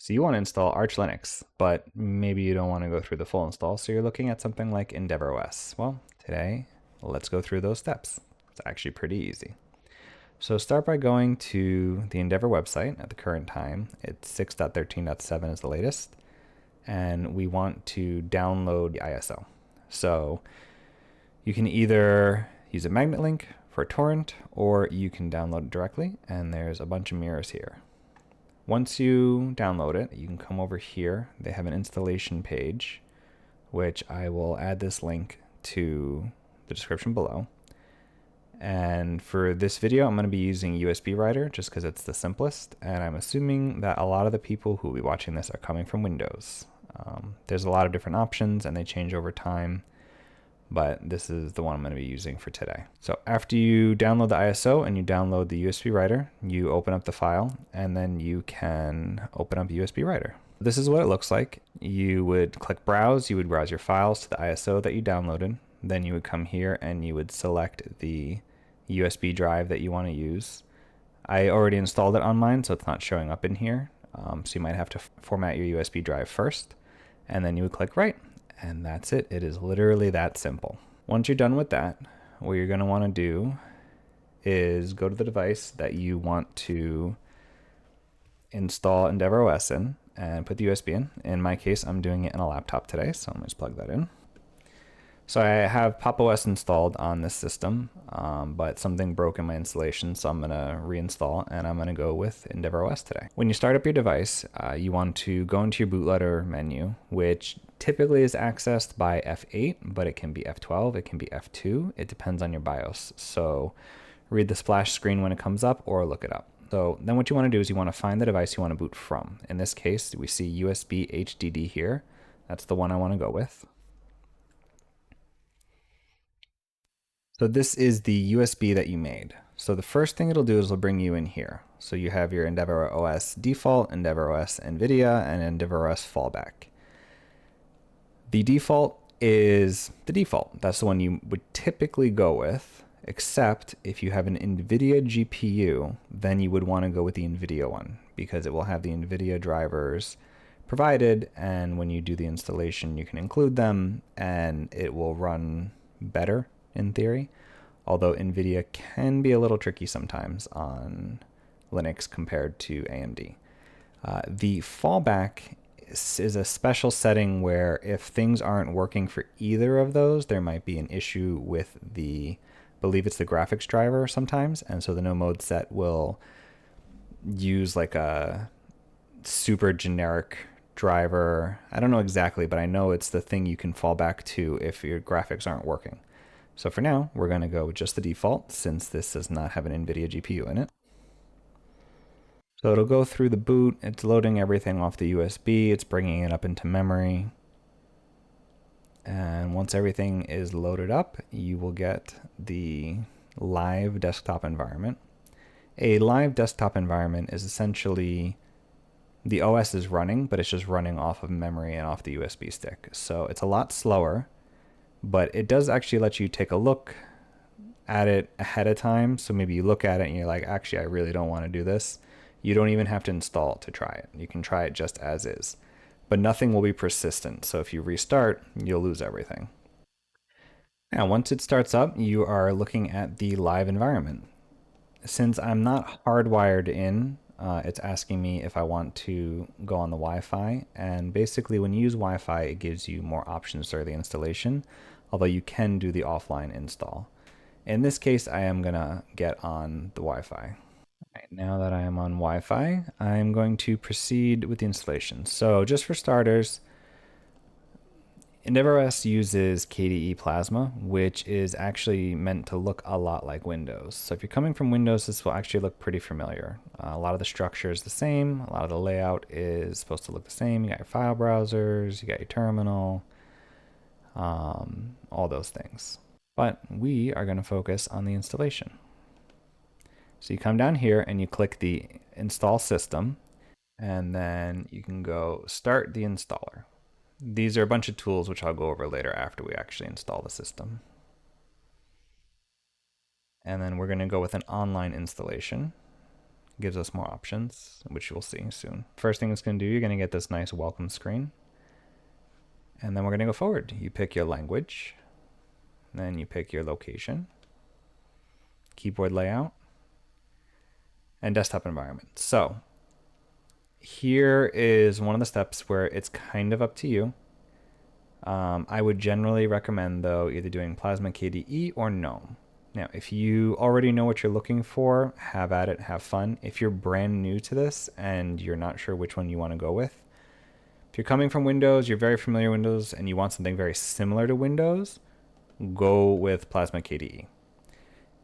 So you want to install Arch Linux, but maybe you don't want to go through the full install, so you're looking at something like EndeavourOS. Well, today, let's go through those steps. It's actually pretty easy. So start by going to the Endeavour website at the current time. It's 6.13.7 is the latest, and we want to download the ISO. So you can either use a magnet link for a torrent, or you can download it directly, and there's a bunch of mirrors here. Once you download it, you can come over here. They have an installation page, which I will add this link to the description below. And for this video, I'm going to be using USB Writer just because it's the simplest. And I'm assuming that a lot of the people who will be watching this are coming from Windows. There's a lot of different options and they change over time, but this is the one I'm going to be using for today. So after you download the ISO and you download the USB Writer, you open up the file and then you can open up USB Writer. This is what it looks like. You would click browse, you would browse your files to the ISO that you downloaded. Then you would come here and you would select the USB drive that you want to use. I already installed it on mine, so it's not showing up in here. So you might have to format your USB drive first, and then you would click write. And that's it. It is literally that simple. Once you're done with that, what you're going to want to do is go to the device that you want to install EndeavourOS in and put the USB in. In my case, I'm doing it in a laptop today, so I'm going to just plug that in. So I have PopOS installed on this system, but something broke in my installation, so I'm going to reinstall, and I'm going to go with EndeavourOS today. When you start up your device, you want to go into your bootloader menu, which typically is accessed by F8, but it can be F12, it can be F2. It depends on your BIOS. So read the splash screen when it comes up or look it up. So then what you want to do is you want to find the device you want to boot from. In this case, we see USB HDD here. That's the one I want to go with. So this is the USB that you made. So the first thing it'll do is it'll bring you in here. So you have your EndeavourOS default, EndeavourOS NVIDIA, and EndeavourOS fallback. The default is the default. That's the one you would typically go with, except if you have an NVIDIA GPU, then you would want to go with the NVIDIA one because it will have the NVIDIA drivers provided, and when you do the installation, you can include them and it will run better in theory, although NVIDIA can be a little tricky sometimes on Linux compared to AMD. The fallback is a special setting where if things aren't working for either of those, there might be an issue with I believe it's the graphics driver sometimes, and so the no mode set will use like a super generic driver. I don't know exactly, but I know it's the thing you can fall back to if your graphics aren't working. So for now, we're going to go with just the default since this does not have an NVIDIA GPU in it. So it'll go through the boot. It's loading everything off the USB. It's bringing it up into memory. And once everything is loaded up, you will get the live desktop environment. A live desktop environment is essentially the OS is running, but it's just running off of memory and off the USB stick. So it's a lot slower, but it does actually let you take a look at it ahead of time. So maybe you look at it and you're like, actually, I really don't want to do this. You don't even have to install it to try it. You can try it just as is, but nothing will be persistent. So if you restart, you'll lose everything. Now, once it starts up, you are looking at the live environment. Since I'm not hardwired in, it's asking me if I want to go on the Wi-Fi. And basically when you use Wi-Fi, it gives you more options during the installation, although you can do the offline install. In this case, I am gonna get on the Wi-Fi. Right, now that I am on Wi-Fi, I'm going to proceed with the installation. So just for starters, EndeavourOS uses KDE Plasma, which is actually meant to look a lot like Windows. So if you're coming from Windows, this will actually look pretty familiar. A lot of the structure is the same. A lot of the layout is supposed to look the same. You got your file browsers, you got your terminal, all those things. But we are going to focus on the installation. So you come down here and you click the install system, and then you can go start the installer. These are a bunch of tools which I'll go over later after we actually install the system. And then we're going to go with an online installation. gives us more options, which you'll see soon. First thing it's going to do, you're going to get this nice welcome screen. And then we're going to go forward. You pick your language, then you pick your location, keyboard layout, and desktop environment. So here is one of the steps where it's kind of up to you. I would generally recommend, though, either doing Plasma KDE or GNOME. Now, if you already know what you're looking for, have at it, have fun. If you're brand new to this and you're not sure which one you want to go with, if you're coming from Windows, you're very familiar with Windows, and you want something very similar to Windows, go with Plasma KDE.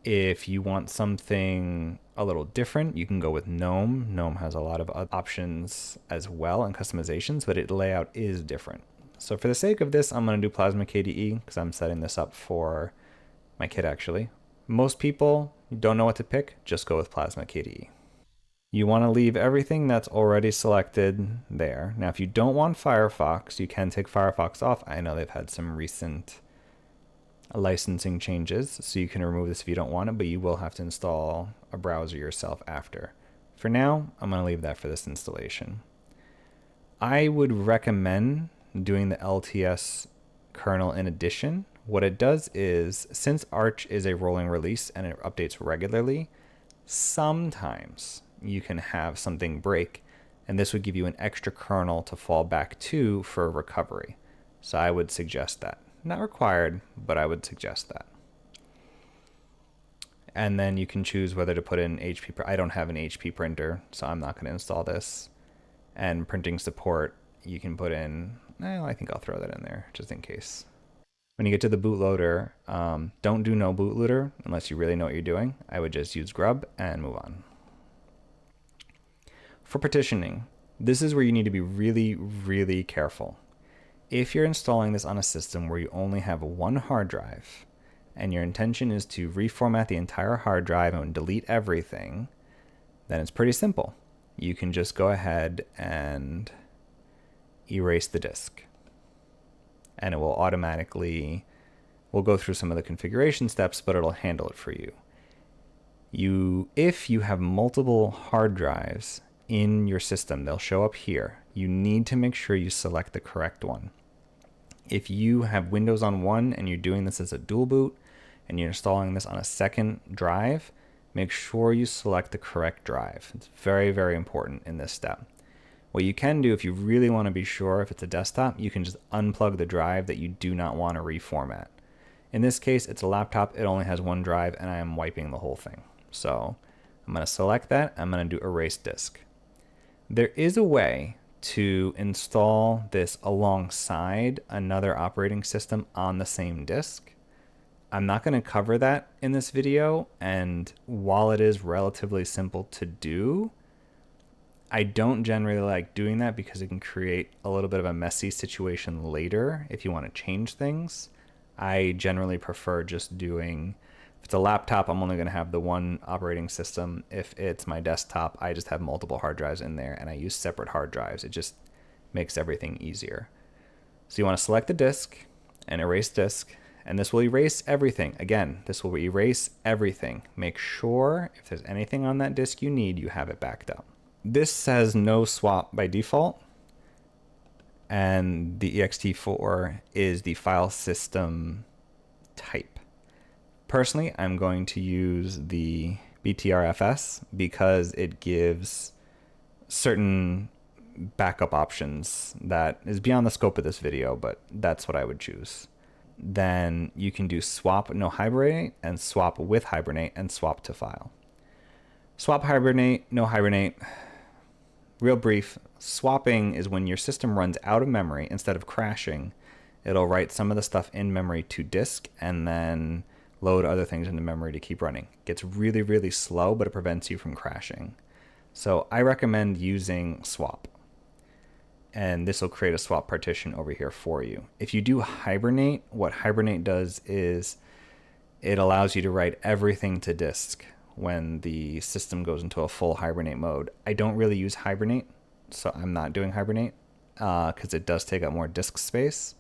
If you want something a little different, you can go with GNOME. GNOME has a lot of options as well and customizations, but its layout is different. So for the sake of this, I'm going to do Plasma KDE because I'm setting this up for my kid actually. Most people don't know what to pick, just go with Plasma KDE. You want to leave everything that's already selected there. Now, if you don't want Firefox, you can take Firefox off. I know they've had some recent licensing changes, so you can remove this if you don't want it, but you will have to install a browser yourself after. For now, I'm going to leave that for this installation. I would recommend doing the LTS kernel in addition. What it does is, since Arch is a rolling release and it updates regularly, sometimes you can have something break, and this would give you an extra kernel to fall back to for recovery. So I would suggest that. Not required, but I would suggest that. And then you can choose whether to put in HP. I don't have an HP printer, so I'm not going to install this. And printing support, you can put in, well, I think I'll throw that in there just in case. When you get to the bootloader, don't do no bootloader unless you really know what you're doing. I would just use grub and move on. For partitioning, this is where you need to be really, really careful. If you're installing this on a system where you only have one hard drive and your intention is to reformat the entire hard drive and delete everything, then it's pretty simple. You can just go ahead and erase the disk. And it will automatically, we'll go through some of the configuration steps, but it'll handle it for you. If you have multiple hard drives in your system, they'll show up here. You need to make sure you select the correct one. If you have Windows on one and you're doing this as a dual boot and you're installing this on a second drive, make sure you select the correct drive. It's very, very important in this step. What you can do if you really want to be sure if it's a desktop, you can just unplug the drive that you do not want to reformat. In this case, it's a laptop. It only has one drive and I am wiping the whole thing. So I'm going to select that. I'm going to do erase disk. There is a way to install this alongside another operating system on the same disk. I'm not going to cover that in this video, and while it is relatively simple to do, I don't generally like doing that because it can create a little bit of a messy situation later if you want to change things. I generally prefer just doing, if it's a laptop, I'm only going to have the one operating system. If it's my desktop, I just have multiple hard drives in there and I use separate hard drives. It just makes everything easier. So you want to select the disk and erase disk, and this will erase everything. Again, this will erase everything. Make sure if there's anything on that disk you need, you have it backed up. This says no swap by default, and the ext4 is the file system type. Personally, I'm going to use the BTRFS because it gives certain backup options that is beyond the scope of this video, but that's what I would choose. Then you can do swap no hibernate and swap with hibernate and swap to file. Swap hibernate, no hibernate. Real brief, swapping is when your system runs out of memory. Instead of crashing, it'll write some of the stuff in memory to disk and then load other things into memory to keep running. It gets really, really slow, but it prevents you from crashing. So I recommend using swap. And this will create a swap partition over here for you. If you do hibernate, what hibernate does is it allows you to write everything to disk when the system goes into a full hibernate mode. I don't really use hibernate, so I'm not doing hibernate because it does take up more disk space.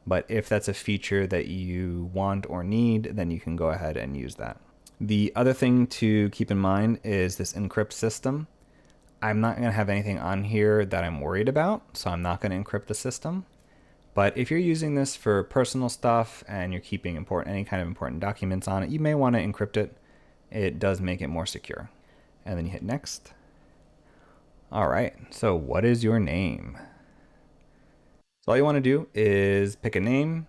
But if that's a feature that you want or need, then you can go ahead and use that. The other thing to keep in mind is this encrypt system. I'm not going to have anything on here that I'm worried about, so I'm not going to encrypt the system. But if you're using this for personal stuff and you're keeping any kind of important documents on it, you may want to encrypt it. It does make it more secure. And then you hit next. All right, so what is your name? So all you want to do is pick a name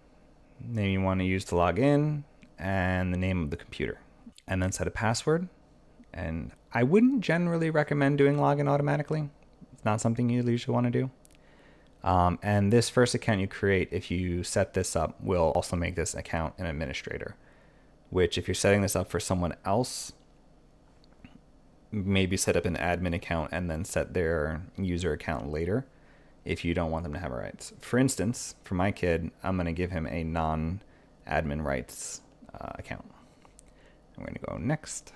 you want to use to log in, and the name of the computer. And then set a password. And I wouldn't generally recommend doing login automatically. It's not something you usually want to do. And this first account you create, if you set this up, will also make this account an administrator, which if you're setting this up for someone else, maybe set up an admin account and then set their user account later if you don't want them to have rights. For instance, for my kid, I'm going to give him a non-admin rights account. I'm going to go next.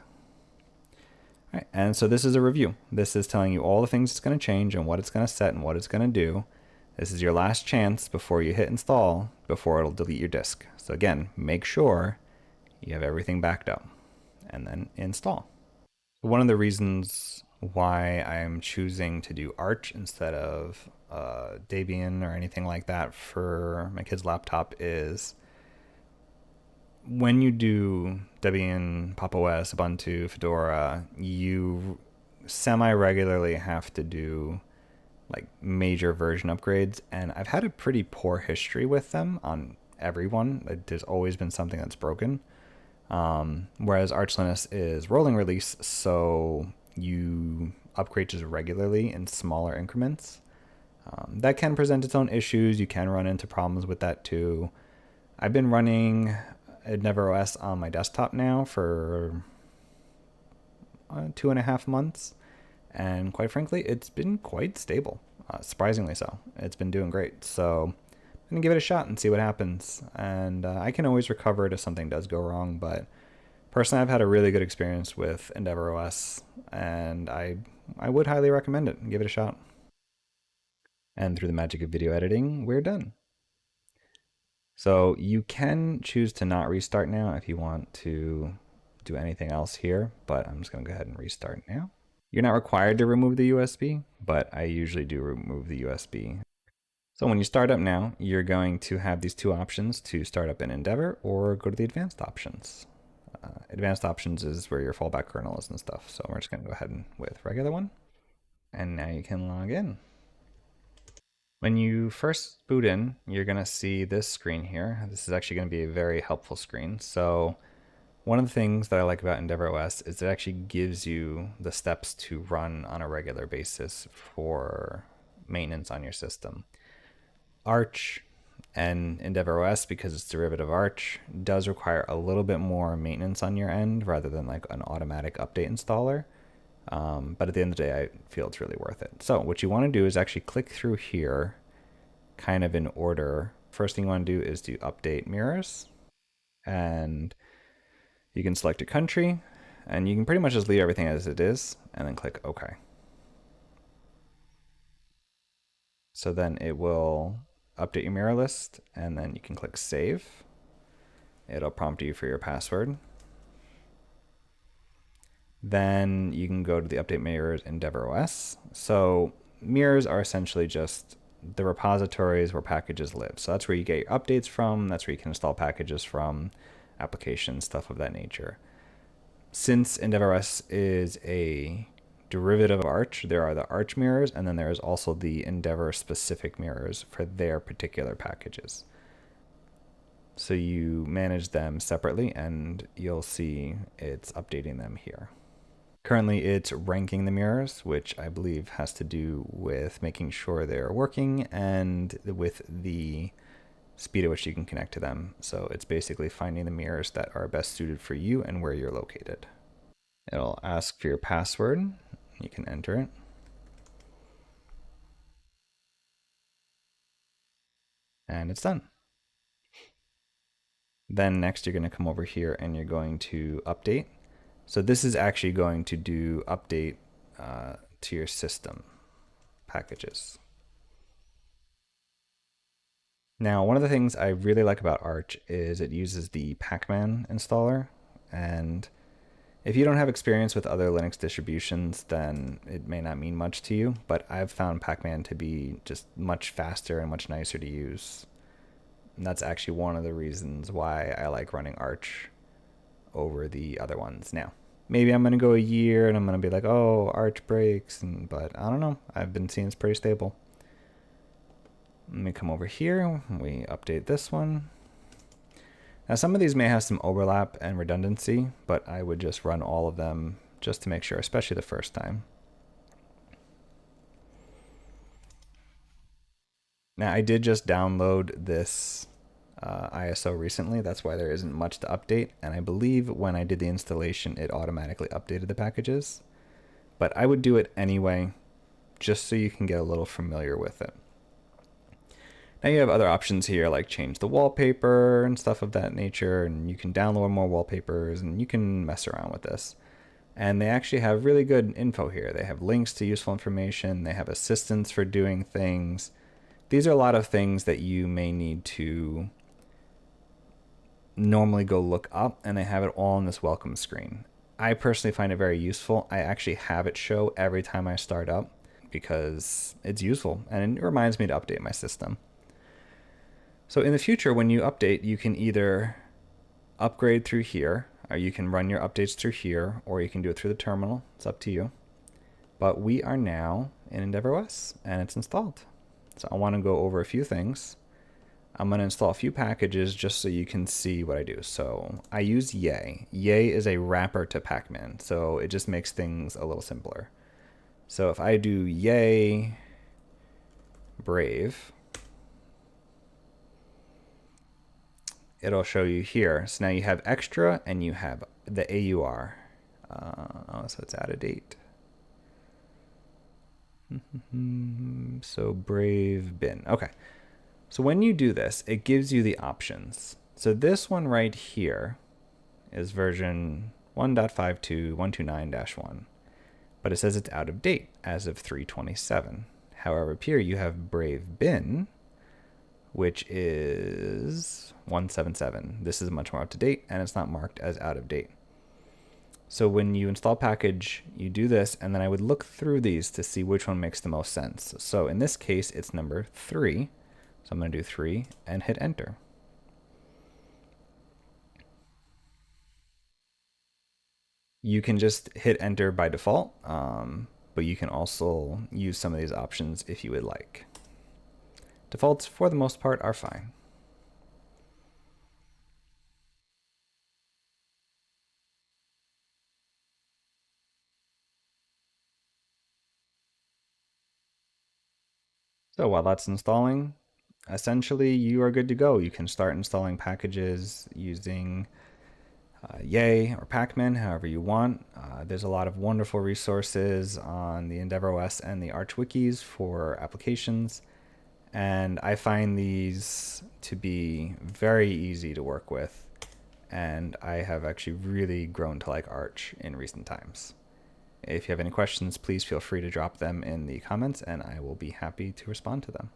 All right, and so this is a review. This is telling you all the things it's going to change and what it's going to set and what it's going to do. This is your last chance before you hit install, before it'll delete your disk. So again, make sure you have everything backed up and then install. One of the reasons why I'm choosing to do Arch instead of Debian or anything like that for my kid's laptop is when you do Debian, Pop! OS, Ubuntu, Fedora, you semi-regularly have to do like major version upgrades, and I've had a pretty poor history with them on everyone. There's always been something that's broken. Whereas Arch Linux is rolling release, so you upgrade just regularly in smaller increments. That can present its own issues. You can run into problems with that too. I've been running EndeavourOS on my desktop now for 2.5 months, and quite frankly, it's been quite stable. Surprisingly so. It's been doing great. So I'm going to give it a shot and see what happens. And I can always recover it if something does go wrong, but personally, I've had a really good experience with EndeavourOS, and I would highly recommend it. Give it a shot. And through the magic of video editing, we're done. So you can choose to not restart now if you want to do anything else here, but I'm just going to go ahead and restart now. You're not required to remove the USB, but I usually do remove the USB. So when you start up now, you're going to have these two options to start up in Endeavour or go to the advanced options. Advanced options is where your fallback kernel is and stuff. So we're just going to go ahead and with regular one. And now you can log in. When you first boot in, you're going to see this screen here. This is actually going to be a very helpful screen. So one of the things that I like about EndeavourOS is it actually gives you the steps to run on a regular basis for maintenance on your system. Arch and EndeavourOS, because it's derivative of Arch, does require a little bit more maintenance on your end rather than like an automatic update installer. But at the end of the day, I feel it's really worth it. So what you want to do is actually click through here kind of in order. First thing you want to do is do update mirrors, and you can select a country, and you can pretty much just leave everything as it is and then click OK. So then it will update your mirror list, and then you can click save. It'll prompt you for your password. Then you can go to the update mirrors in EndeavourOS. So mirrors are essentially just the repositories where packages live. So that's where you get your updates from. That's where you can install packages from, applications, stuff of that nature. Since EndeavourOS is a derivative of Arch, there are the Arch mirrors, and then there is also the Endeavour specific mirrors for their particular packages. So you manage them separately, and you'll see it's updating them here. Currently, it's ranking the mirrors, which I believe has to do with making sure they're working and with the speed at which you can connect to them. So it's basically finding the mirrors that are best suited for you and where you're located. It'll ask for your password. You can enter it. And it's done. Then next you're going to come over here and you're going to update. So this is actually going to do update to your system packages. Now, one of the things I really like about Arch is it uses the Pacman installer, and If you don't have experience with other Linux distributions, then it may not mean much to you, but I've found Pacman to be just much faster and much nicer to use. And that's actually one of the reasons why I like running Arch over the other ones now. Maybe I'm going to go a year and I'm going to be like, oh, Arch breaks, but I don't know. I've been seeing it's pretty stable. Let me come over here. We update this one. Now some of these may have some overlap and redundancy, but I would just run all of them just to make sure, especially the first time. Now I did just download this ISO recently. That's why there isn't much to update. And I believe when I did the installation, it automatically updated the packages. But I would do it anyway, just so you can get a little familiar with it. Now you have other options here like change the wallpaper and stuff of that nature, and you can download more wallpapers and you can mess around with this. And they actually have really good info here. They have links to useful information. They have assistance for doing things. These are a lot of things that you may need to normally go look up, and they have it all on this welcome screen. I personally find it very useful. I actually have it show every time I start up because it's useful and it reminds me to update my system. So in the future, when you update, you can either upgrade through here, or you can run your updates through here, or you can do it through the terminal. It's up to you. But we are now in EndeavourOS and it's installed. So I want to go over a few things. I'm going to install a few packages just so you can see what I do. So I use Yay. Yay is a wrapper to Pacman, so it just makes things a little simpler. So if I do Yay Brave, it'll show you here. So now you have extra and you have the AUR. So it's out of date. So Brave bin. Okay. So when you do this, it gives you the options. So this one right here is version 1.52.129-1, but it says it's out of date as of 3/27. However, up here you have Brave bin, which is 1.77. This is much more up to date and it's not marked as out of date. So when you install package, you do this, and then I would look through these to see which one makes the most sense. So in this case, it's number 3. So I'm going to do 3 and hit enter. You can just hit enter by default, but you can also use some of these options if you would like. Defaults, for the most part, are fine. So while that's installing, essentially you are good to go. You can start installing packages using Yay or Pacman, however you want. There's a lot of wonderful resources on the EndeavourOS and the Arch wikis for applications, and I find these to be very easy to work with, and I have actually really grown to like Arch in recent times. If you have any questions, please feel free to drop them in the comments and I will be happy to respond to them.